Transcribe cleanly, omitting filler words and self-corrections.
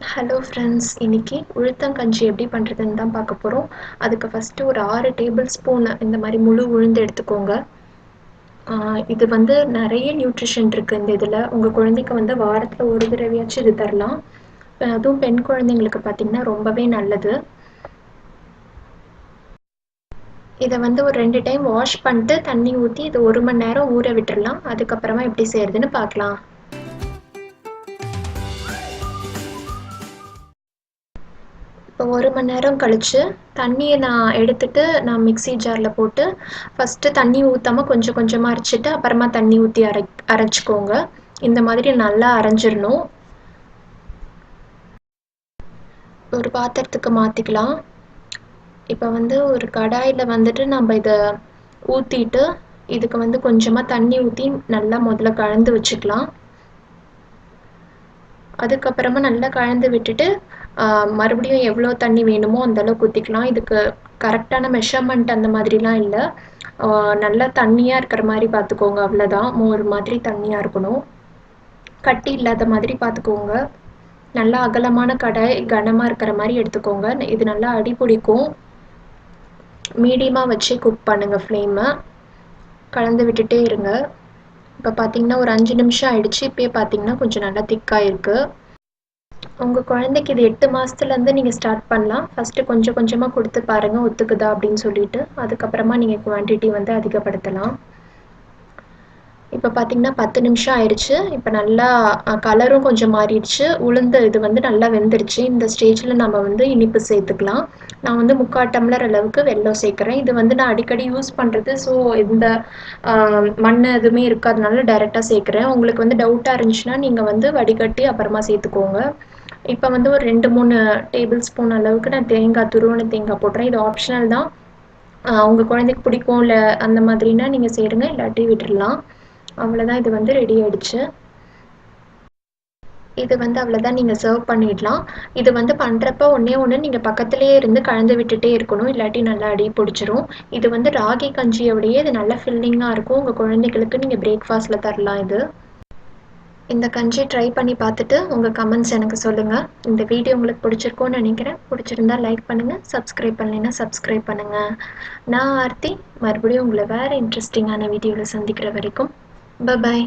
Hello friends, இன்னைக்கு உளுத்தங்கஞ்சி எப்படி பண்ணுறதுன்னு தான் பார்க்க போகிறோம். அதுக்கு ஃபஸ்ட்டு ஒரு 6 டேபிள் ஸ்பூன் இந்த மாதிரி முழு உளுந்து எடுத்துக்கோங்க. இது வந்து நிறைய நியூட்ரிஷன் இருக்குது இந்த இதில். உங்கள் குழந்தைக்கு வந்து வாரத்தில் ஒரு தடவையாச்சும் இது தரலாம். அதுவும் பெண் குழந்தைங்களுக்கு பார்த்திங்கன்னா ரொம்பவே நல்லது. இதை வந்து ஒரு 2 டைம் வாஷ் பண்ணிட்டு தண்ணி ஊற்றி இது 1 மணி நேரம் ஊற விட்டுடலாம். அதுக்கப்புறமா எப்படி செய்கிறதுன்னு பார்க்கலாம். இப்போ 1 மணி நேரம் கழித்து தண்ணியை நான் எடுத்துட்டு நான் மிக்ஸி ஜாரில் போட்டு ஃபஸ்ட்டு தண்ணி ஊற்றாமல் கொஞ்சம் கொஞ்சமாக அரைச்சிட்டு அப்புறமா தண்ணி ஊற்றி அரைச்சிக்கோங்க. இந்த மாதிரி நல்லா அரைஞ்சிடணும். ஒரு பாத்திரத்துக்கு மாற்றிக்கலாம். இப்போ வந்து ஒரு கடாயில் வந்துட்டு நம்ம இதை ஊற்றிட்டு இதுக்கு வந்து கொஞ்சமாக தண்ணி ஊற்றி நல்லா முதல்ல கலந்து வச்சுக்கலாம். அதுக்கப்புறமா நல்லா கலந்து விட்டுட்டு மறுபடியும் எவ்வளோ தண்ணி வேணுமோ அந்தளவுக்கு ஊற்றிக்கலாம். இதுக்கு கரெக்டான மெஷர்மெண்ட் அந்த மாதிரிலாம் இல்லை. நல்லா தண்ணியாக இருக்கிற மாதிரி பார்த்துக்கோங்க, அவ்வளோதான். மோர் மாதிரி தண்ணியாக இருக்கணும், கட்டி இல்லாத மாதிரி பார்த்துக்கோங்க. நல்லா அகலமான கடாய் கனமாக இருக்கிற மாதிரி எடுத்துக்கோங்க. இது நல்லா அடி பிடிக்கும். மீடியமாக வச்சு குக் பண்ணுங்கள் ஃப்ளேமை. கலந்து விட்டுட்டே இருங்க. இப்போ பார்த்தீங்கன்னா ஒரு 5 நிமிஷம் ஆயிடுச்சு. இப்போயே பார்த்தீங்கன்னா கொஞ்சம் நல்லா திக்காக இருக்குது. உங்கள் குழந்தைக்கு இது 8 மாதத்துலேருந்து நீங்கள் ஸ்டார்ட் பண்ணலாம். ஃபஸ்ட்டு கொஞ்சம் கொஞ்சமாக கொடுத்து பாருங்கள் ஒத்துக்குதா அப்படின்னு சொல்லிட்டு. அதுக்கப்புறமா நீங்கள் குவான்டிட்டி வந்து அதிகப்படுத்தலாம். இப்போ பார்த்தீங்கன்னா 10 நிமிஷம் ஆயிடுச்சு. இப்போ நல்லா கலரும் கொஞ்சம் மாறிடுச்சு. உளுந்து இது வந்து நல்லா வெந்துருச்சு. இந்த ஸ்டேஜில் நம்ம வந்து இனிப்பு சேர்த்துக்கலாம். நான் வந்து 3/4 டம்ளர் அளவுக்கு வெல்லம் சேர்க்குறேன். இது வந்து நான் அடிக்கடி யூஸ் பண்ணுறது. ஸோ இந்த மண் எதுவுமே இருக்காதனால டைரெக்டாக சேர்க்குறேன். உங்களுக்கு வந்து டவுட்டாக இருந்துச்சுன்னா நீங்கள் வந்து வடிகட்டி அப்புறமா சேர்த்துக்கோங்க. இப்போ வந்து ஒரு 2-3 டேபிள் ஸ்பூன் அளவுக்கு நான் துருவன தேங்காய் போடுறேன். இது ஆப்ஷனல் தான். உங்கள் குழந்தைக்கு பிடிக்கும் இல்லை அந்த மாதிரினா நீங்கள் சேருங்க, இல்லாட்டி விட்டுடலாம். அவ்வளோதான். இது வந்து ரெடி ஆயிடுச்சு. இது வந்து அவ்வளோதான், நீங்கள் சர்வ் பண்ணிடலாம். இது வந்து பண்ணுறப்ப ஒன்று நீங்கள் பக்கத்துலேயே இருந்து கலந்து விட்டுட்டே இருக்கணும், இல்லாட்டி நல்லா அடி பிடிச்சிரும். இது வந்து ராகி கஞ்சியோடையே இது நல்லா ஃபில்லிங்காக இருக்கும். உங்கள் குழந்தைகளுக்கு நீங்கள் பிரேக்ஃபாஸ்ட்டில் தரலாம். இது இந்த கஞ்சி ட்ரை பண்ணி பார்த்துட்டு உங்கள் கமெண்ட்ஸ் எனக்கு சொல்லுங்கள். இந்த வீடியோ உங்களுக்கு பிடிச்சிருக்கோன்னு நினைக்கிறேன். பிடிச்சிருந்தா லைக் பண்ணுங்கள், சப்ஸ்கிரைப் பண்ணலைன்னா சப்ஸ்கிரைப் பண்ணுங்கள். நான் ஆர்த்தி. மறுபடியும் உங்களை வேறு இன்ட்ரெஸ்டிங்கான வீடியோவில் சந்திக்கிற வரைக்கும் பை.